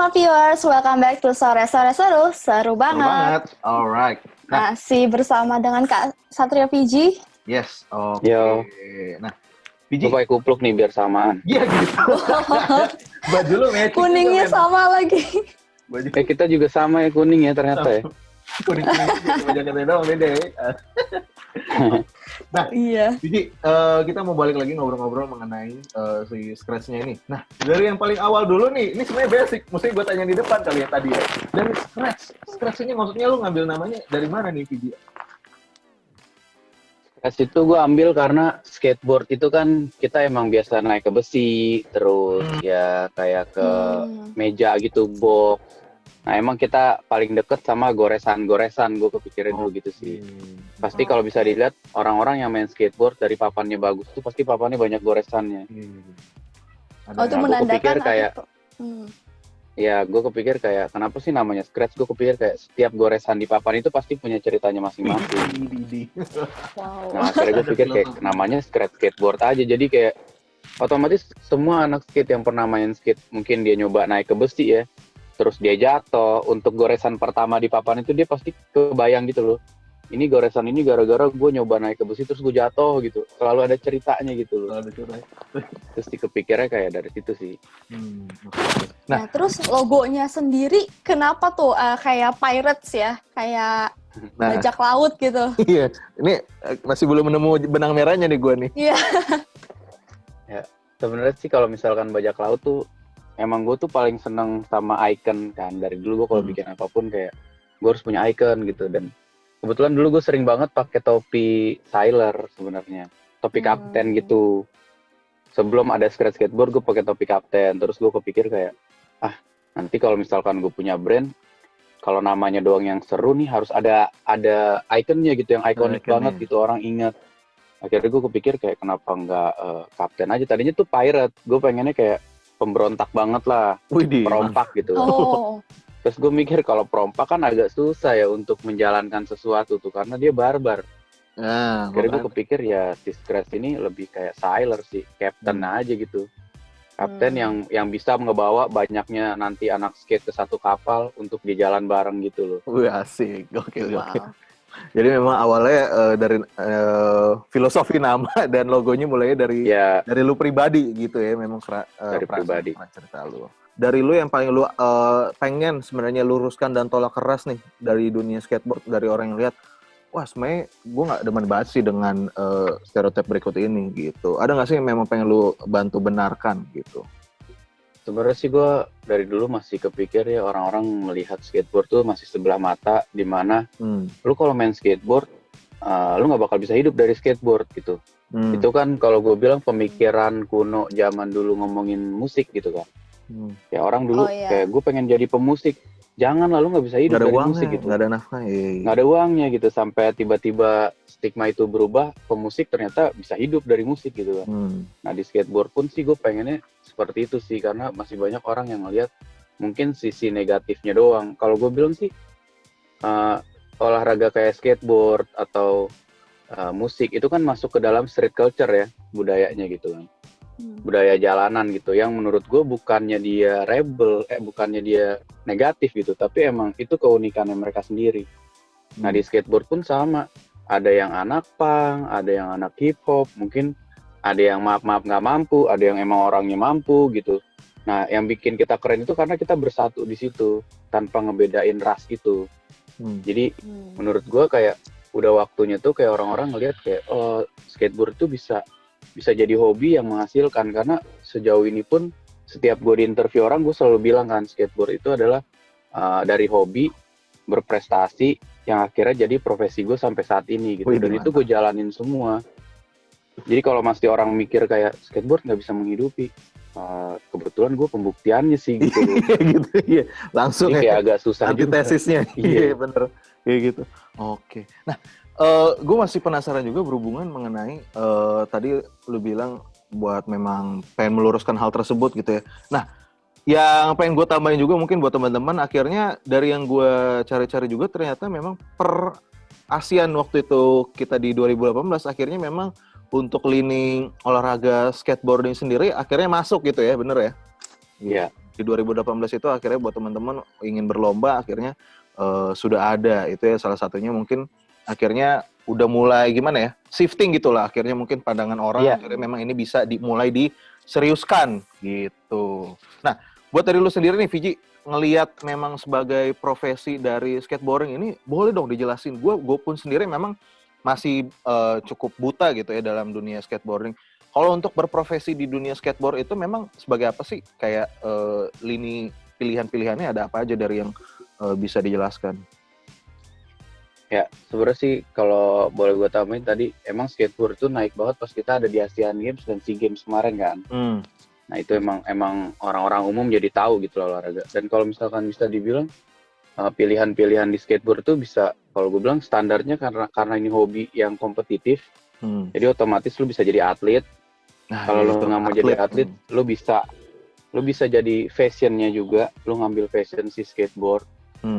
semua viewers, welcome back to Sore-Sore Seru, seru Seru banget. banget. Alright. Nah, Masih bersama dengan Kak Satrio PG. yes. Oke. Yo. Nah, Gue Piji. pakai kupluk nih biar samaan. Iya gitu. Baju lu matching Kuningnya juga, sama lagi. Baju Kita juga sama ya kuning ya ternyata ya. kuning-kuning juga, cuma jaketnya doang beda ya. Nah, Iya. Piji, kita mau balik lagi ngobrol-ngobrol mengenai si Scratch-nya ini. Nah, dari yang paling awal dulu nih, ini sebenarnya basic. Mesti gue tanya di depan kali ya tadi ya. Dari Scratch ini maksudnya lu ngambil namanya dari mana nih, Piji? Scratch itu gue ambil karena skateboard itu kan kita emang biasa naik ke besi, terus ya kayak ke meja gitu, box. Nah emang kita paling deket sama goresan-goresan, gue kepikirin dulu gitu sih. Pasti kalau bisa dilihat orang-orang yang main skateboard dari papannya bagus tuh pasti papannya banyak goresannya. Oh, itu Nah, menandakan gue kepikir kayak, ya gue kepikir kayak kenapa sih namanya Scratch? Gue kepikir kayak setiap goresan di papan itu pasti punya ceritanya masing-masing. Wow. Nah akhirnya gue pikir kayak namanya Scratch skateboard aja. Jadi kayak otomatis semua anak skate yang pernah main skate, mungkin dia nyoba naik ke besi ya, terus dia jatuh, untuk goresan pertama di papan itu dia pasti kebayang gitu loh. Ini goresan ini gara-gara gue nyoba naik ke besi terus gue jatuh gitu. Selalu ada ceritanya gitu loh. Terus dikepikirnya kayak dari situ sih. Nah, terus logonya sendiri kenapa tuh kayak pirates ya? Kayak bajak laut gitu. Iya, ini masih belum menemu benang merahnya nih gue nih. Iya. Ya, sebenarnya sih kalau misalkan bajak laut tuh emang gue tuh paling seneng sama icon kan. Dari dulu gue kalau bikin apapun kayak gue harus punya icon gitu. Dan kebetulan dulu gue sering banget pakai topi sailor sebenarnya, topi kapten gitu. Sebelum ada Scratch skateboard gue pakai topi kapten. Terus gue kepikir kayak nanti kalau misalkan gue punya brand, kalau namanya doang yang seru nih harus ada ikonnya gitu yang ikonik banget gitu orang ingat. Akhirnya gue kepikir kayak kenapa nggak kapten aja. Tadinya tuh pirate, gue pengennya kayak pemberontak banget lah, perompak gitu. Oh. Terus gue mikir kalau perompak kan agak susah ya untuk menjalankan sesuatu tuh karena dia barbar. Nah, Akhirnya gue kepikir ya si Scratch ini lebih kayak sailor sih, captain aja gitu. Kapten yang bisa ngebawa banyaknya nanti anak skate ke satu kapal untuk di jalan bareng gitu loh. Wih, asik, gokil. Jadi memang awalnya dari filosofi nama dan logonya mulai dari lu pribadi gitu ya, memang dari pribadi. Cerita lu. Dari lu yang paling lu pengen sebenarnya luruskan dan tolak keras nih dari dunia skateboard, dari orang yang lihat, wah sebenarnya gue nggak demen banget sih dengan stereotip berikut ini gitu. Ada nggak sih yang memang pengen lu bantu benarkan gitu? Sebenarnya sih gue dari dulu masih kepikir ya orang-orang melihat skateboard tuh masih sebelah mata, di mana lu kalau main skateboard lu nggak bakal bisa hidup dari skateboard gitu. Itu kan kalau gue bilang pemikiran kuno zaman dulu ngomongin musik gitu kan. Ya orang dulu kayak gue pengen jadi pemusik, jangan lalu nggak bisa hidup dari musik gitu. Nggak ada nafkah, nggak ada uangnya gitu, sampai tiba-tiba stigma itu berubah, pemusik ternyata bisa hidup dari musik gitu kan. Nah di skateboard pun sih gue pengennya seperti itu sih, karena masih banyak orang yang ngelihat mungkin sisi negatifnya doang. Kalau gue bilang sih olahraga kayak skateboard atau musik itu kan masuk ke dalam street culture ya, budayanya gitu kan. Budaya jalanan gitu, yang menurut gue bukannya dia rebel, bukannya dia negatif gitu, tapi emang itu keunikannya mereka sendiri. Nah di skateboard pun sama, ada yang anak punk, ada yang anak hip hop, mungkin ada yang maaf nggak mampu, ada yang emang orangnya mampu gitu. Nah yang bikin kita keren itu karena kita bersatu di situ tanpa ngebedain ras itu. Jadi menurut gue kayak udah waktunya tuh kayak orang-orang ngelihat kayak skateboard itu bisa jadi hobi yang menghasilkan, karena sejauh ini pun setiap gue di interview orang gue selalu bilang kan skateboard itu adalah dari hobi berprestasi yang akhirnya jadi profesi gue sampai saat ini gitu. Dan itu gue jalanin semua. Jadi kalau masih orang mikir kayak skateboard nggak bisa menghidupi, kebetulan gue pembuktiannya sih gitu. Gitu ya, langsung jadi kayak agak susah antitesisnya. Iya bener kayak gitu. Oke. Nah gue masih penasaran juga berhubungan mengenai tadi lu bilang buat memang pengen meluruskan hal tersebut gitu ya. Nah, yang pengen gue tambahin juga mungkin buat teman-teman, akhirnya dari yang gue cari-cari juga ternyata memang per ASEAN waktu itu kita di 2018 akhirnya memang untuk lini olahraga skateboarding sendiri akhirnya masuk gitu ya, bener ya? Iya. di 2018 itu akhirnya buat teman-teman ingin berlomba akhirnya sudah ada. Itu ya salah satunya mungkin akhirnya udah mulai gimana ya, shifting gitulah akhirnya mungkin pandangan orang akhirnya memang ini bisa mulai diseriuskan gitu. Nah, buat dari lu sendiri nih Viji, ngelihat memang sebagai profesi dari skateboarding ini boleh dong dijelasin. Gue pun sendiri memang masih cukup buta gitu ya dalam dunia skateboarding. Kalau untuk berprofesi di dunia skateboard itu memang sebagai apa sih? Kayak lini pilihan-pilihannya ada apa aja dari yang bisa dijelaskan? Ya, sebenarnya sih kalau boleh gue tambahin tadi, emang skateboard itu naik banget pas kita ada di Asian Games dan SEA Games kemarin kan. Nah itu emang orang-orang umum jadi tahu gitu loh olahraga. Dan kalau misalkan bisa dibilang pilihan-pilihan di skateboard itu bisa, kalau gue bilang standarnya karena ini hobi yang kompetitif, jadi otomatis lu bisa jadi atlet. Nah, kalau lu nggak mau jadi atlet, lu bisa jadi fashionnya juga, lu ngambil fashion si skateboard,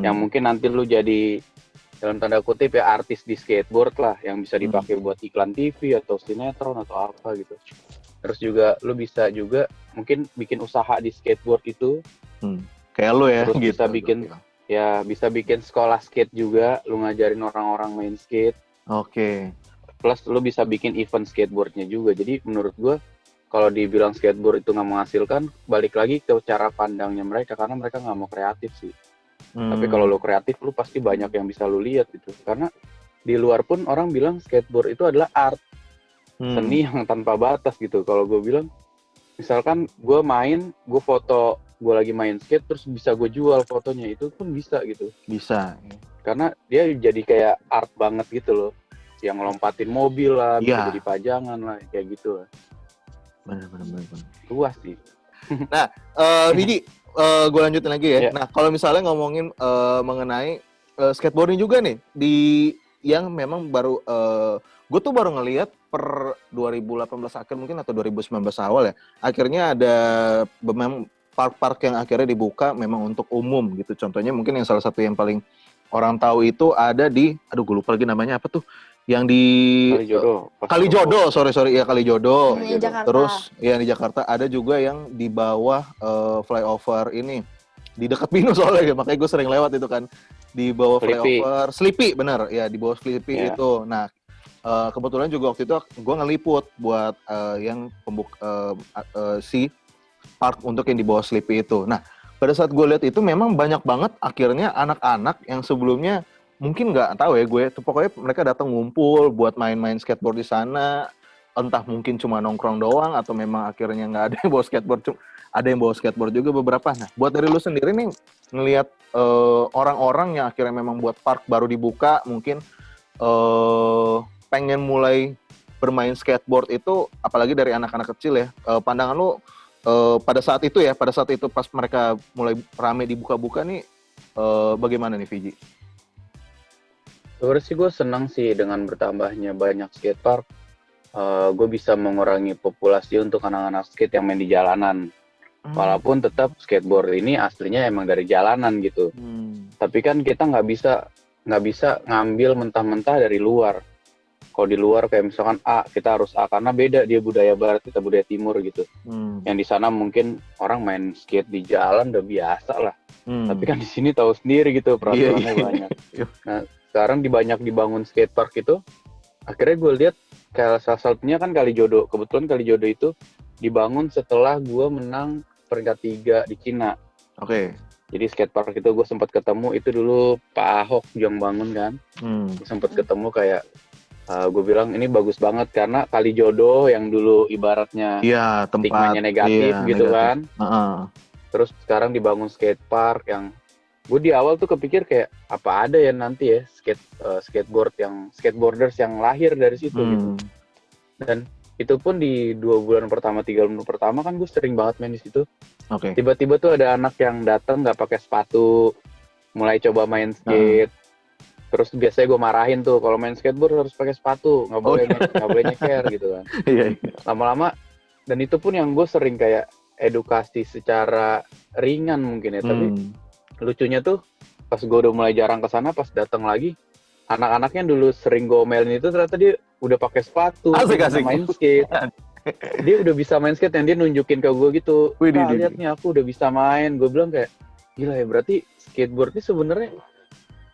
yang mungkin nanti lu jadi dalam tanda kutip ya artis di skateboard lah, yang bisa dipakai buat iklan TV atau sinetron atau apa gitu. Terus juga lu bisa juga mungkin bikin usaha di skateboard itu, kayak lu ya. Terus gitu, bisa bikin sekolah skate juga, lu ngajarin orang-orang main skate. Oke. Plus lu bisa bikin event skateboardnya juga. Jadi menurut gua kalau dibilang skateboard itu nggak menghasilkan, balik lagi ke cara pandangnya mereka, karena mereka nggak mau kreatif sih. Tapi kalau lo kreatif, lo pasti banyak yang bisa lo lihat gitu. Karena di luar pun orang bilang skateboard itu adalah art, seni yang tanpa batas gitu. Kalau gue bilang, misalkan gue foto, gue lagi main skate, terus bisa gue jual fotonya, itu pun bisa gitu. Bisa. Karena dia jadi kayak art banget gitu loh. Yang ngelompatin mobil lah, bisa jadi pajangan lah, kayak gitu lah. Benar. Luas sih. Nah, Viji, gue lanjutin lagi ya. Nah, kalau misalnya ngomongin mengenai skateboarding juga nih, yang memang baru, gue tuh baru ngelihat per 2018 akhir mungkin atau 2019 awal ya, akhirnya ada memang park-park yang akhirnya dibuka memang untuk umum gitu. Contohnya mungkin yang salah satu yang paling orang tahu itu ada di, gue lupa lagi namanya apa tuh, yang di Kalijodo, sorry ya Kalijodo. Terus ya di Jakarta ada juga yang di bawah flyover ini di dekat Pinus soalnya, makanya gue sering lewat itu kan, di bawah flyover Sleepy, bener ya, di bawah Sleepy itu. Nah kebetulan juga waktu itu gue ngeliput buat yang si park untuk yang di bawah Sleepy itu. Nah pada saat gue lihat itu memang banyak banget akhirnya anak-anak yang sebelumnya mungkin nggak tahu ya gue, pokoknya mereka datang ngumpul buat main-main skateboard di sana, entah mungkin cuma nongkrong doang atau memang akhirnya nggak ada yang bawa skateboard, ada yang bawa skateboard juga beberapa. Nah, buat dari lu sendiri nih ngelihat orang-orang yang akhirnya memang buat park baru dibuka, mungkin pengen mulai bermain skateboard itu, apalagi dari anak-anak kecil ya, pandangan lu pada saat itu pas mereka mulai rame dibuka-buka nih, bagaimana nih Viji? Sebenarnya sih gue senang sih dengan bertambahnya banyak skatepark, gue bisa mengurangi populasi untuk anak-anak skate yang main di jalanan. Walaupun tetap skateboard ini aslinya emang dari jalanan gitu. Tapi kan kita nggak bisa ngambil mentah-mentah dari luar. Kalau di luar kayak misalkan kita harus karena beda dia budaya barat, kita budaya timur gitu. Yang di sana mungkin orang main skate di jalan udah biasa lah. Tapi kan di sini tahu sendiri gitu peraturannya banyak. Nah, sekarang banyak dibangun skatepark itu, akhirnya gue lihat kayak salah satunya kan Kalijodo. Kebetulan Kalijodo itu dibangun setelah gue menang peringkat 3 di Cina. Oke. Jadi skatepark itu gue sempat ketemu, itu dulu Pak Ahok yang bangun kan. Sempat ketemu kayak, gue bilang ini bagus banget karena Kalijodo yang dulu ibaratnya stigmanya negatif gitu kan. Terus sekarang dibangun skatepark yang gue di awal tuh kepikir kayak apa ada ya nanti ya skateboarders yang lahir dari situ gitu. Dan itu pun di 2 bulan pertama, 3 bulan pertama kan gue sering banget main di situ. Tiba-tiba tuh ada anak yang datang nggak pakai sepatu, mulai coba main skate. Terus biasanya gue marahin tuh kalau main skateboard harus pakai sepatu, nggak boleh nyeker gitu kan. Lama-lama, dan itu pun yang gue sering kayak edukasi secara ringan mungkin ya, tapi lucunya tuh pas gue udah mulai jarang kesana, pas datang lagi anak-anaknya dulu sering gomelin itu ternyata dia udah pakai sepatu, asik. main skate. Dia udah bisa main skate yang dia nunjukin ke gue gitu. Wih, Kak, lihat nih aku udah bisa main. Gue bilang kayak, gila ya, berarti skateboard ini sebenarnya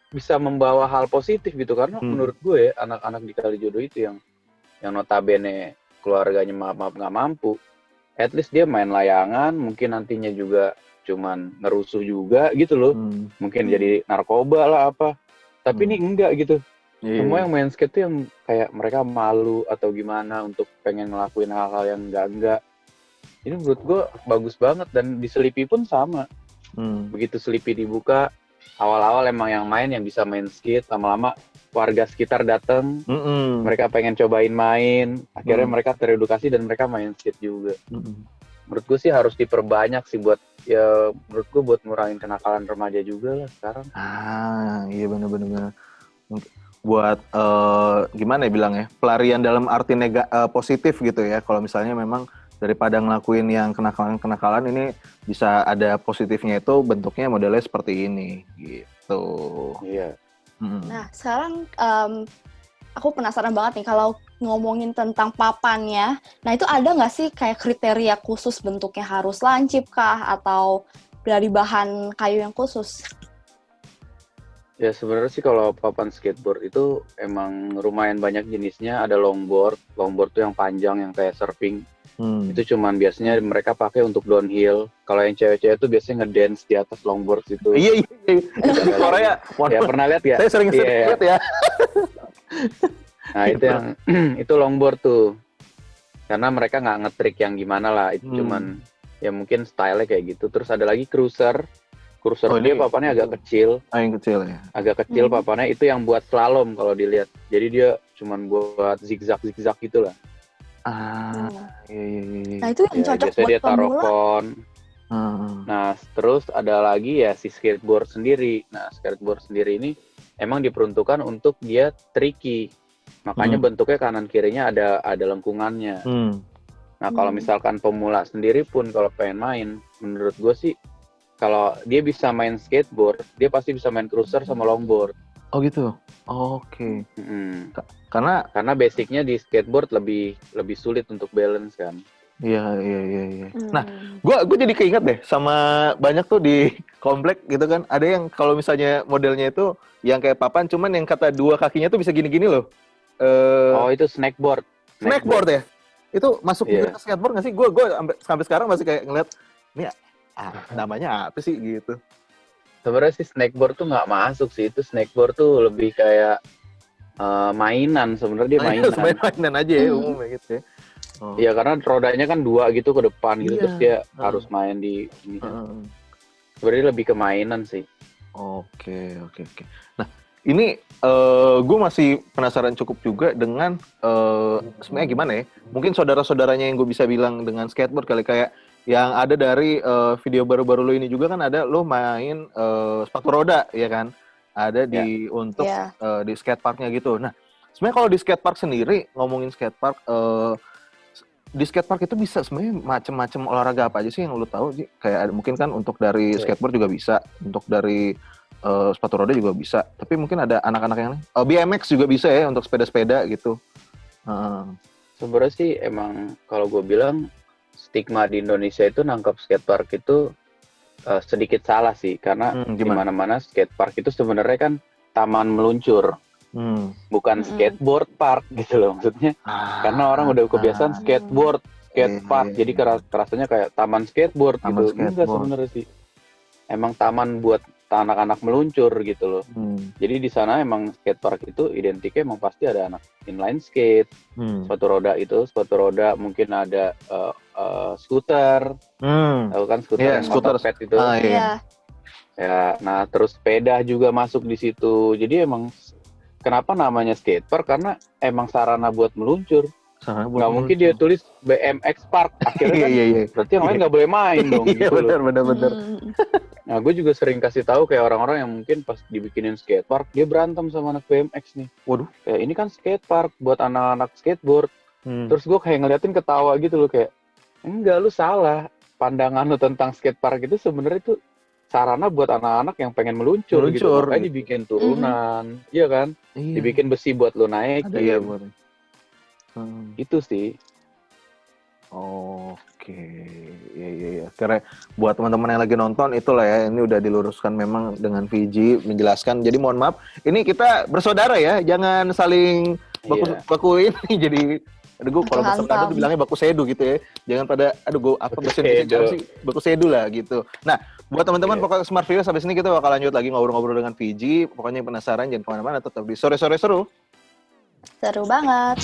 bisa membawa hal positif gitu. Karena menurut gue ya, anak-anak di Kalijodo itu yang notabene keluarganya maaf nggak mampu, at least dia main layangan, mungkin nantinya juga cuman ngerusuh juga gitu loh. Mungkin jadi narkoba lah apa. Tapi ini enggak gitu. Semua yang main skate tuh yang kayak mereka malu atau gimana untuk pengen ngelakuin hal-hal yang enggak. Ini menurut gue bagus banget, dan di Selipi pun sama. Begitu Selipi dibuka, awal-awal emang yang main yang bisa main skate, lama-lama warga sekitar datang, mereka pengen cobain main, akhirnya mereka teredukasi dan mereka main skate juga. Menurut gue sih harus diperbanyak sih buat, ya menurut gue buat ngurangin kenakalan remaja juga lah sekarang. Iya benar-benar. Buat gimana ya bilangnya, pelarian dalam arti positif gitu ya. Kalau misalnya memang daripada ngelakuin yang kenakalan ini bisa ada positifnya, itu bentuknya modelnya seperti ini gitu. Iya. Nah sekarang aku penasaran banget nih kalau ngomongin tentang papannya. Nah itu ada nggak sih kayak kriteria khusus, bentuknya harus lancip kah atau dari bahan kayu yang khusus? Ya sebenarnya sih kalau papan skateboard itu emang lumayan banyak jenisnya. Ada longboard tuh yang panjang yang kayak surfing. Itu cuman biasanya mereka pakai untuk downhill. Kalau yang cewek-cewek tuh biasanya ngedance di atas longboard itu. Iya. Itu di Korea. Ya pernah lihat ya? Saya sering lihat ya. Nah itu yang itu longboard tuh. Karena mereka nggak ngetrik yang gimana lah. Itu cuman ya mungkin style-nya kayak gitu. Terus ada lagi cruiser. Dia papannya agak kecil. Yang kecil ya. Agak kecil papannya, itu yang buat slalom kalau dilihat. Jadi dia cuman buat zigzag gitu lah. Iya. Nah itu yang cocok buat dia taruh pemula. kon. Nah terus ada lagi ya si skateboard sendiri. Nah skateboard sendiri ini emang diperuntukkan untuk dia tricky. Makanya bentuknya kanan kirinya ada lengkungannya. Nah kalau misalkan pemula sendiri pun kalau pengen main, menurut gue sih kalau dia bisa main skateboard, dia pasti bisa main cruiser sama longboard. Oh gitu. Oke. Karena basicnya di skateboard lebih sulit untuk balance kan. Iya. Nah, gue jadi keinget deh sama banyak tuh di komplek gitu kan. Ada yang kalau misalnya modelnya itu yang kayak papan, cuman yang kata dua kakinya tuh bisa gini-gini loh. Itu snackboard. Snackboard ya? Itu masuk juga ke skateboard nggak sih? Gue sampai sekarang masih kayak ngeliat, ini namanya apa sih gitu. Sebenarnya sih snackboard tuh nggak masuk sih. Itu snackboard tuh lebih kayak mainan. Sebenarnya dia mainan aja ya umumnya gitu ya. Iya karena rodanya kan dua gitu ke depan gitu, terus dia harus main di ini. Sebenarnya lebih ke mainan sih. Oke. Nah ini gue masih penasaran cukup juga dengan sebenarnya gimana ya? Mungkin saudara-saudaranya yang gue bisa bilang dengan skateboard kali, kayak yang ada dari video baru-baru lo ini juga kan ada lo main sepatu roda ya kan? Ada di untuk di skateparknya gitu. Nah sebenarnya kalau di skatepark sendiri, ngomongin skatepark, di skatepark itu bisa sebenarnya macam-macam olahraga apa aja sih yang lo tahu sih? Kayak mungkin kan untuk dari skateboard juga bisa, untuk dari sepatu roda juga bisa. Tapi mungkin ada anak-anak yang BMX juga bisa ya untuk sepeda-sepeda gitu. Sebenarnya sih emang kalau gue bilang stigma di Indonesia itu nangkap skatepark itu sedikit salah sih, karena di mana-mana skatepark itu sebenarnya kan taman meluncur. Bukan skateboard park gitu loh maksudnya. Karena orang udah kebiasaan skateboard, skatepark, jadi rasanya kayak taman skateboard gitu. Enggak sebenarnya sih. Emang taman buat anak-anak meluncur gitu loh. Jadi di sana emang skatepark itu identiknya emang pasti ada anak inline skate, sepatu roda mungkin ada skuter, tahu kan skuter yang motoped itu. Ya, nah terus sepeda juga masuk di situ. Jadi emang kenapa namanya skatepark? Karena emang sarana buat meluncur. Nggak mungkin dia tulis BMX Park akhirnya kan berarti yang lain nggak boleh main dong gitu loh. Bener. Nah gue juga sering kasih tahu kayak orang-orang yang mungkin pas dibikinin skatepark dia berantem sama anak BMX nih. Waduh, kayak ini kan skatepark buat anak-anak skateboard. Terus gue kayak ngeliatin ketawa gitu loh, kayak enggak, lu salah. Pandangan lu tentang skatepark itu sebenarnya itu sarana buat anak-anak yang pengen meluncur gitu. Makanya dibikin turunan, iya kan? Dibikin besi buat lu naik. Itu sih. Oke, iya. Karena buat teman-teman yang lagi nonton itulah ya, ini udah diluruskan memang dengan VG menjelaskan. Jadi mohon maaf, ini kita bersaudara ya, jangan saling baku ini jadi. Aduh, gue kalau bahasa Belanda bilangnya baku sedu gitu ya. Jangan pada, apa bahasa Indonesia sih, baku sedu lah gitu. Nah, buat teman-teman pokoknya Smart Viewers, habis ini kita bakal lanjut lagi ngobrol-ngobrol dengan VG. Pokoknya yang penasaran jangan kemana-mana, tetap di Sore-Sore Seru. Seru banget.